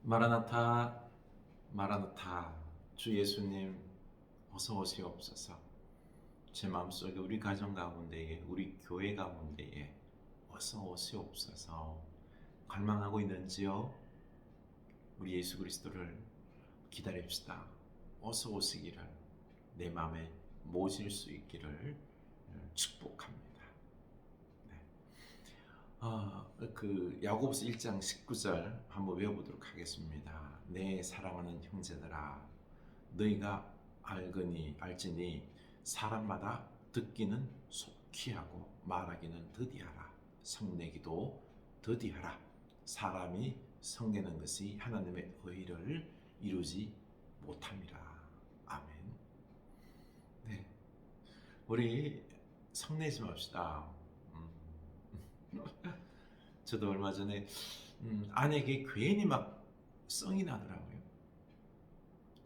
마라나타, 마라나타, 주 예수님 어서 오시옵소서. 제 마음속에 우리 가정 가운데에, 우리 교회 가운데에 어서 오시옵소서. 갈망하고 있는지요? 우리 예수 그리스도를 기다립시다. 어서 오시기를, 내 마음에 모실 수 있기를 축복합니다. 네. 야고보서 1장 19절 한번 외워보도록 하겠습니다. 내 사랑하는 형제들아, 너희가 알지니 사람마다 듣기는 속히 하고 말하기는 더디하라. 성내기도 더디하라. 사람이 성내는 것이 하나님의 의를 이루지 못함이라. 아멘. 네, 우리 성내지 맙시다. 저도 얼마 전에 아내에게 괜히 막 성이 나더라고요.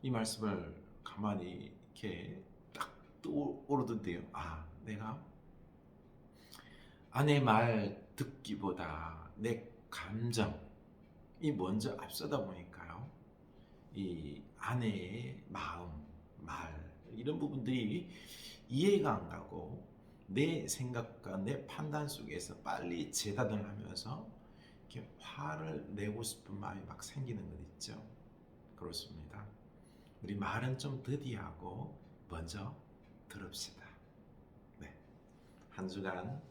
이 말씀을 가만히 이렇게 딱 떠오르던데요. 내가 아내 말 듣기보다 내 감정이 먼저 앞서다 보니까요. 이 아내의 마음, 말 이런 부분들이 이해가 안 가고 내 생각과 내 판단 속에서 빨리 재단을 하면서 이렇게 화를 내고 싶은 마음이 막 생기는 것 있죠. 그렇습니다. 우리 말은 좀 더디하고 먼저 들읍시다. 네. 한 주간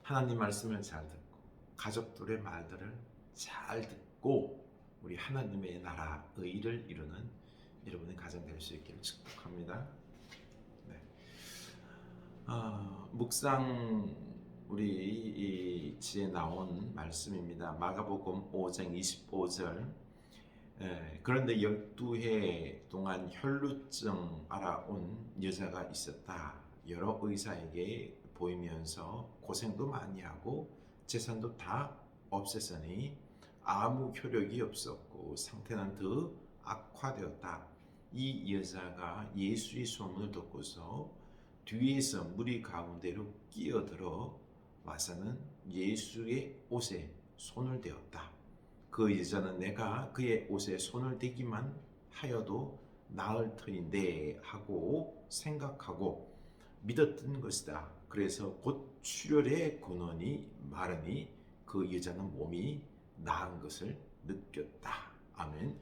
하나님 말씀을 잘 듣고 가족들의 말들을 잘 듣고 우리 하나님의 나라 의를 이루는 여러분의 가정 될 수 있기를 축복합니다. 네. 묵상 우리 이 지에 나온 말씀입니다. 마가복음 5장 25절. 그런데 12해 동안 혈루증 알아온 여자가 있었다. 여러 의사에게 보이면서 고생도 많이 하고 재산도 다 없앴으니 아무 효력이 없었고 상태는 더 악화되었다. 이 여자가 예수의 소문을 듣고서 뒤에서 무리 가운데로 끼어들어 와서는 예수의 옷에 손을 대었다. 그 여자는 내가 그의 옷에 손을 대기만 하여도 나을 터인데 하고 생각하고 믿었던 것이다. 그래서 곧 출혈의 근원이 마르니 그 여자는 몸이 나은 것을 느꼈다. 아멘.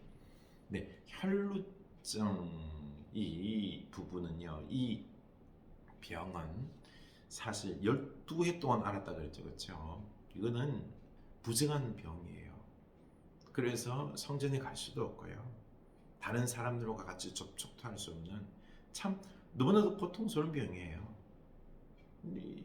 네, 혈루증 이 부분은요, 이 병은 사실 12해 동안 앓았다 그랬죠. 그렇죠? 이거는 부정한 병이에요. 그래서 성전에 갈 수도 없고요. 다른 사람들과 같이 접촉도 할 수 없는 참 너무나도 고통스러운 병이에요.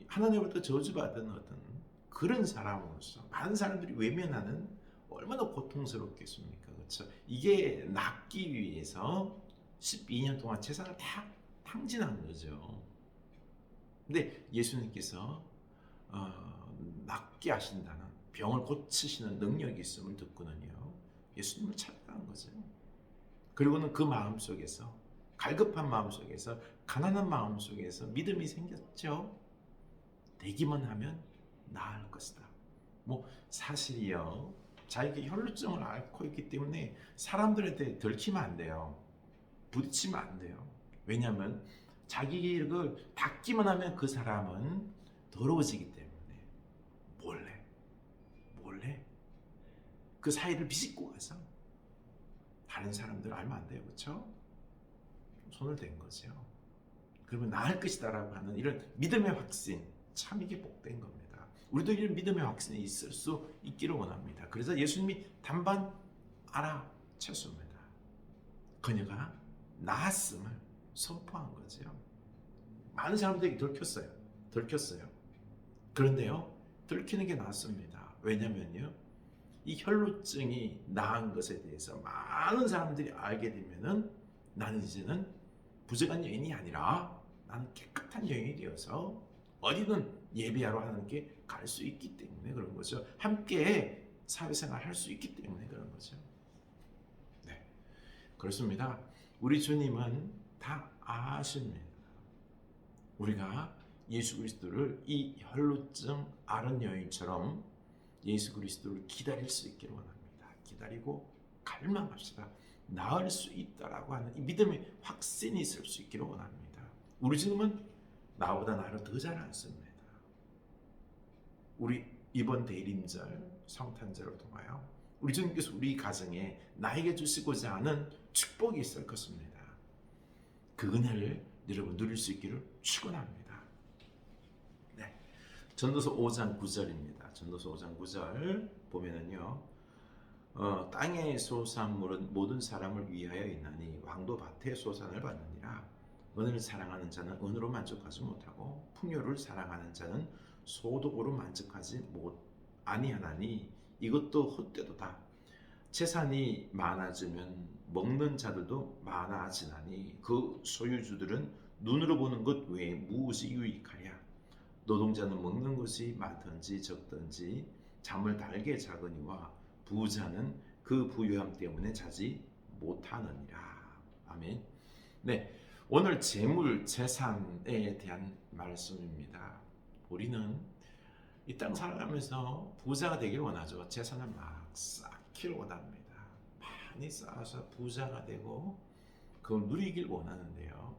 하나님으로부터 저주받은 어떤 그런 사람으로서 많은 사람들이 외면하는 얼마나 고통스럽겠습니까? 그렇죠? 이게 낫기 위해서 12년 동안 재산을 다 탕진한 거죠. 근데 예수님께서 낫게 하신다는 병을 고치시는 능력이 있음을 듣고는요. 예수님을 찾아간 거죠. 그리고는 그 마음 속에서 갈급한 마음 속에서 가난한 마음 속에서 믿음이 생겼죠. 되기만 하면 나을 것이다. 사실이요. 자기가 혈루증을 앓고 있기 때문에 사람들한테 들키면 안 돼요. 부딪히면 안 돼요. 왜냐하면 자기를 닦기만 하면 그 사람은 더러워지기 때문에 몰래 그 사이를 비집고 가서 다른 사람들 알면 안 돼요. 그렇죠? 손을 댄 거죠. 그러면 나을 것이다라고 하는 이런 믿음의 확신, 참 이게 복된 겁니다. 우리도 이런 믿음의 확신이 있을 수 있기를 원합니다. 그래서 예수님이 단번 알아챘습니다. 그녀가 나았음을 선포한 거죠. 많은 사람들에게 들켰어요. 그런데요, 들키는 게 낫습니다. 왜냐면요, 이 혈루증이 나은 것에 대해서 많은 사람들이 알게 되면은 나는 이제는 부정한 여인이 아니라 나는 깨끗한 여인이 되어서 어디든 예배하러 하나님께 갈 수 있기 때문에 그런 거죠. 함께 사회생활 할 수 있기 때문에 그런 거죠. 네, 그렇습니다. 우리 주님은 다 아십니다. 우리가 예수 그리스도를 이 혈루증 앓은 여인처럼 예수 그리스도를 기다릴 수 있기를 원합니다. 기다리고 갈망합시다. 나을 수 있다라고 하는 이 믿음의 확신이 있을 수 있기를 원합니다. 우리 주님은 나보다 나를 더 잘 않습니다. 우리 이번 대림절 성탄절을 통하여 우리 주님께서 우리 가정에 나에게 주시고자 하는 축복이 있을 것입니다. 그 은혜를 여러분 누릴 수 있기를 축원합니다. 네, 전도서 5장 9절입니다. 전도서 5장 9절 보면은요, 땅의 소산물은 모든 사람을 위하여 있나니 왕도 밭의 소산을 받느니라. 은을 사랑하는 자는 은으로 만족하지 못하고 풍요를 사랑하는 자는 소득으로 만족하지 아니하나니 이것도 헛되도다. 재산이 많아지면 먹는 자들도 많아지나니 그 소유주들은 눈으로 보는 것 외에 무엇이 유익하랴. 노동자는 먹는 것이 많든지 적든지 잠을 달게 자거니와 부자는 그 부유함 때문에 자지 못하느니라. 아멘. 네, 오늘 재물, 재산에 대한 말씀입니다. 우리는 이 땅 살아가면서 부자가 되길 원하죠. 재산을 막 쌓기를 원합니다. 많이 쌓아서 부자가 되고 그걸 누리길 원하는데요.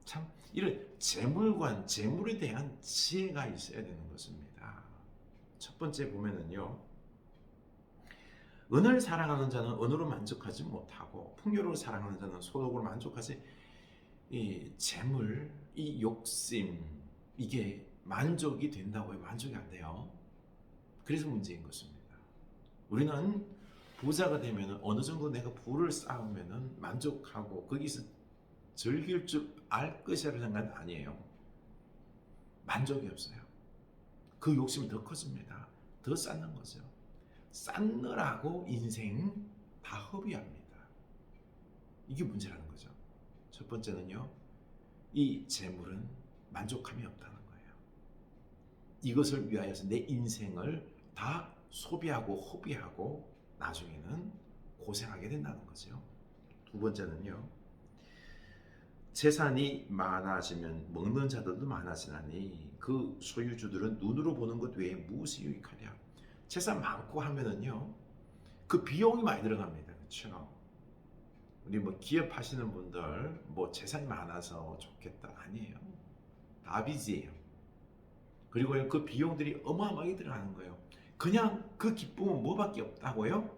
참 이런 재물관, 재물에 대한 지혜가 있어야 되는 것입니다. 첫 번째 보면은요, 은을 사랑하는 자는 은으로 만족하지 못하고 풍요를 사랑하는 자는 소득으로 만족하지. 이 재물, 이 욕심, 이게 만족이 된다고 해요. 만족이 안 돼요. 그래서 문제인 것입니다. 우리는 부자가 되면 어느 정도 내가 부를 쌓으면 만족하고 거기서 즐길 줄 알 것이라는 생각은 아니에요. 만족이 없어요. 그 욕심이 더 커집니다. 더 쌓는 거죠. 쌓느라고 인생 다 허비합니다. 이게 문제라는 거죠. 첫 번째는요, 이 재물은 만족함이 없다는 거예요. 이것을 위하여서 내 인생을 다 소비하고 허비하고 나중에는 고생하게 된다는 거죠. 두 번째는요, 재산이 많아지면 먹는 자들도 많아지나니 그 소유주들은 눈으로 보는 것 외에 무엇이 유익하랴. 재산 많고 하면은요, 그 비용이 많이 들어갑니다. 그렇죠? 우리 뭐 기업 하시는 분들 뭐 재산이 많아서 좋겠다 아니에요. 다 빚이에요. 그리고 그 비용들이 어마어마하게 들어가는 거예요. 그냥 그 기쁨은 뭐밖에 없다고요?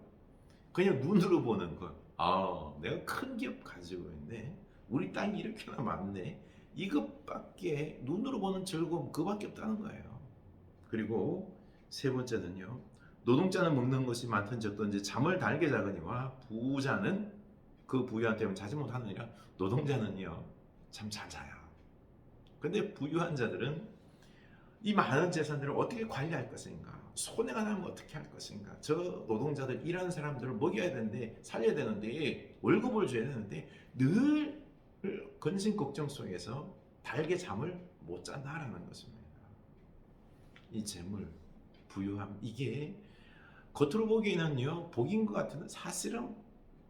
그냥 눈으로 보는 것. 아, 내가 큰 기업 가지고 있네. 우리 땅이 이렇게나 많네. 이것밖에 눈으로 보는 즐거움 그밖에 없다는 거예요. 그리고 세 번째는요, 노동자는 먹는 것이 많든 적든지 잠을 달게 자거니와 부자는 그 부유한 때문에 자지 못하느니라. 노동자는요 참 잘 자요. 근데 부유한 자들은 이 많은 재산들을 어떻게 관리할 것인가, 손해가 나면 어떻게 할 것인가. 저 노동자들, 일하는 사람들을 먹여야 되는데, 살려야 되는데, 월급을 줘야 되는데 늘 근심 걱정 속에서 달게 잠을 못 잔다라는 것입니다. 이 재물, 부유함, 이게 겉으로 보기에는요 복인 것 같은데 사실은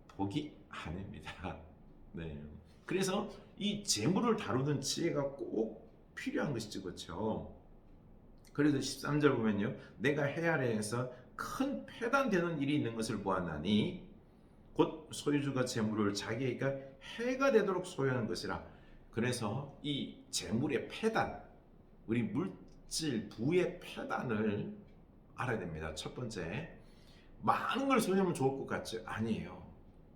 복이 아닙니다. 네. 그래서 이 재물을 다루는 지혜가 꼭 필요한 것이죠. 그렇죠? 그래서 13절 보면요, 내가 해 아래에서 큰 패단되는 일이 있는 것을 보았나니 곧 소유주가 재물을 자기가 해가 되도록 소유하는 것이라. 그래서 이 재물의 패단, 우리 물질 부의 패단을 알아야 됩니다. 첫 번째, 많은 걸 소유하면 좋을 것 같죠? 아니에요.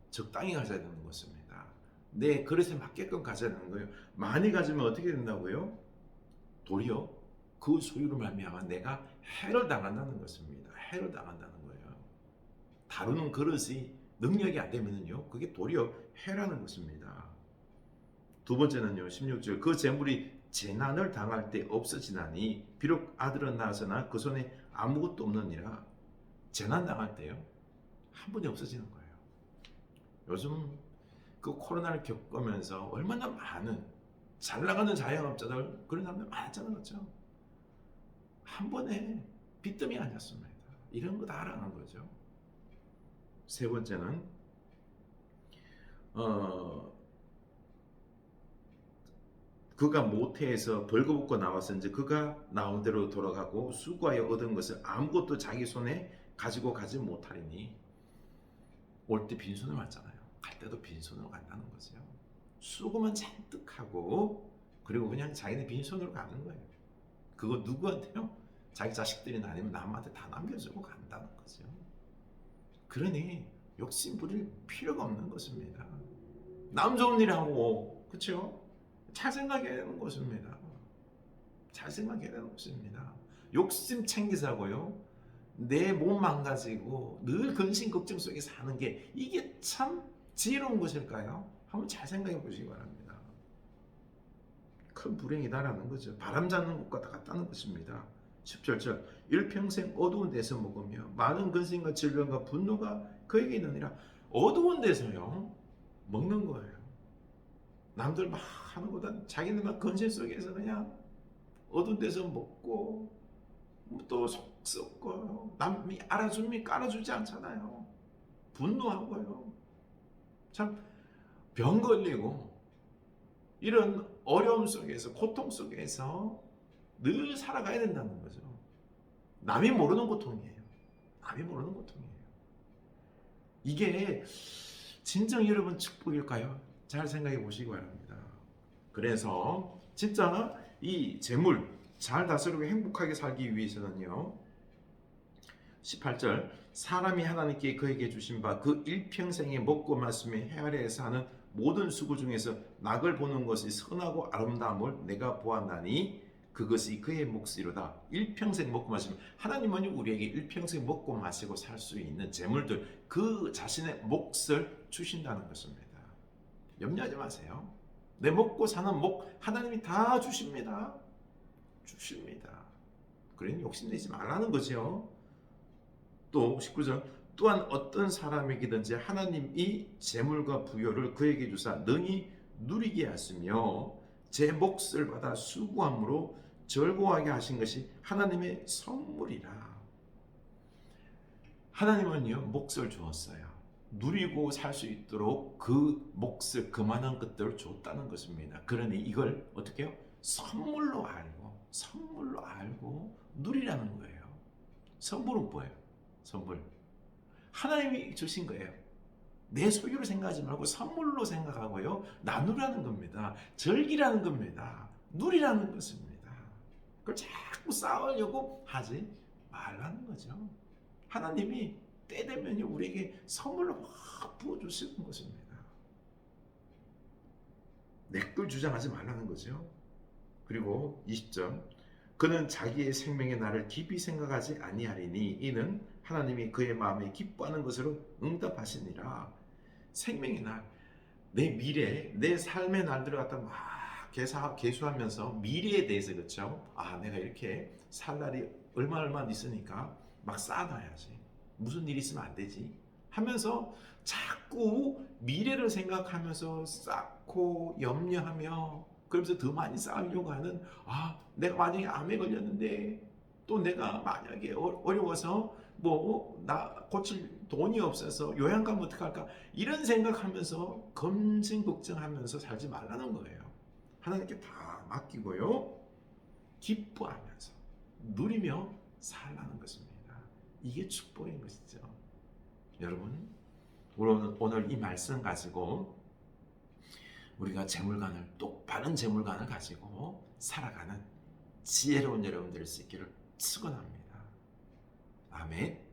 적당히 가져야 되는 것입니다. 내 그릇에 맞게끔 가져야 되는 거예요. 많이 가지면 어떻게 된다고요? 도리어 그 소유로 말미암아 내가 해를 당한다는 것입니다. 해를 당한다는 거예요. 다루는 그릇이 능력이 안 되면요, 그게 도리어 해라는 것입니다. 두 번째는요, 16절, 그 재물이 재난을 당할 때 없어지나니 비록 아들은 낳았으나 그 손에 아무것도 없느니라. 재난 당할 때요, 한 번에 없어지는 거예요. 요즘 그 코로나를 겪으면서 얼마나 많은 잘 나가는 자영업자들, 그런 사람들 많았잖아요. 그렇죠? 한 번에 빚더미 아니었습니다. 이런 거 다 알아는 거죠. 세 번째는 그가 모태에서 벌거벗고 나왔은지 그가 나온 대로 돌아가고 수고하여 얻은 것을 아무것도 자기 손에 가지고 가지 못하리니. 올 때 빈손으로 왔잖아요. 갈 때도 빈손으로 간다는 거죠. 수고만 잔뜩 하고 그리고 그냥 자기네 빈손으로 가는 거예요. 그거 누구한테요? 자기 자식들이나 아니면 남한테 다 남겨주고 간다는 거죠. 그러니 욕심 부릴 필요가 없는 것입니다. 남 좋은 일 하고, 그렇죠? 잘 생각해야 되는 것입니다. 잘 생각해야 되는 것입니다. 욕심 챙기자고요. 내 몸 망가지고 늘 근심 걱정 속에 사는 게 이게 참 지혜로운 것일까요? 한번 잘 생각해 보시기 바랍니다. 큰 불행이다라는 거죠. 바람 잡는 것과 같다는 것입니다. 17절 일평생 어두운 데서 먹으며 많은 근심과 질병과 분노가 그에게 있느니라. 어두운 데서요 먹는 거예요. 남들 막 하는 것보다 자기네만 근심 속에서 그냥 어두운 데서 먹고 또 속 썩고요. 남이 알아줍니까? 알아주지 않잖아요. 분노하고요. 참 병 걸리고 이런 어려움 속에서 고통 속에서 늘 살아가야 된다는 거죠. 남이 모르는 고통이에요. 남이 모르는 고통이에요. 이게 진정 여러분 축복일까요? 잘 생각해 보시기 바랍니다. 그래서 진짜 이 재물 잘 다스리고 행복하게 살기 위해서는요. 18절 사람이 하나님께 그에게 주신 바 그 일평생에 먹고 마시며 헤아려서 하는 모든 수고 중에서 낙을 보는 것이 선하고 아름다움을 내가 보았나니 그것이 그의 몫이로다. 일평생 먹고 마시면 하나님은 우리에게 일평생 먹고 마시고 살 수 있는 재물들 그 자신의 몫을 주신다는 것입니다. 염려하지 마세요. 내 먹고 사는 목 하나님이 다 주십니다. 주십니다. 그러니 욕심내지 말라는 거죠. 또 19절 또한 어떤 사람에게든지 하나님이 재물과 부요를 그에게 주사 능히 누리게 하시며 제 몫을 받아 수고함으로 즐거워하게 하신 것이 하나님의 선물이라. 하나님은요 몫을 주었어요. 누리고 살 수 있도록 그 몫을 그만한 것들을 줬다는 것입니다. 그러니 이걸 어떻게 해요? 선물로 알고 누리라는 거예요. 선물은 뭐예요? 선물. 하나님이 주신 거예요. 내 소유로 생각하지 말고 선물로 생각하고요. 나누라는 겁니다. 즐기라는 겁니다. 누리라는 것입니다. 그걸 자꾸 쌓으려고 하지 말라는 거죠. 하나님이 때 되면 우리에게 선물로 막 부어주시는 것입니다. 내 걸 주장하지 말라는 거죠. 그리고 20절 그는 자기의 생명의 날을 깊이 생각하지 아니하리니 이는 하나님이 그의 마음에 기뻐하는 것으로 응답하시니라. 생명의 날, 내 미래, 내 삶의 날들을 갖다 막 계수하면서 미래에 대해서 그렇죠. 아, 내가 이렇게 살 날이 얼마 있으니까 막 쌓아놔야지. 무슨 일이 있으면 안 되지. 하면서 자꾸 미래를 생각하면서 쌓고 염려하며 그러면서 더 많이 쌓으려고 하는 내가 만약에 암에 걸렸는데 또 내가 만약에 어려워서 나 고칠 돈이 없어서 요양 가면 어떡할까 이런 생각하면서 검증 걱정하면서 살지 말라는 거예요. 하나님께 다 맡기고요. 기뻐하면서 누리며 살라는 것입니다. 이게 축복인 것이죠. 여러분 오늘 이 말씀 가지고 우리가 재물관을 똑바른 재물관을 가지고 살아가는 지혜로운 여러분 될 수 있기를 축원합니다. 아멘.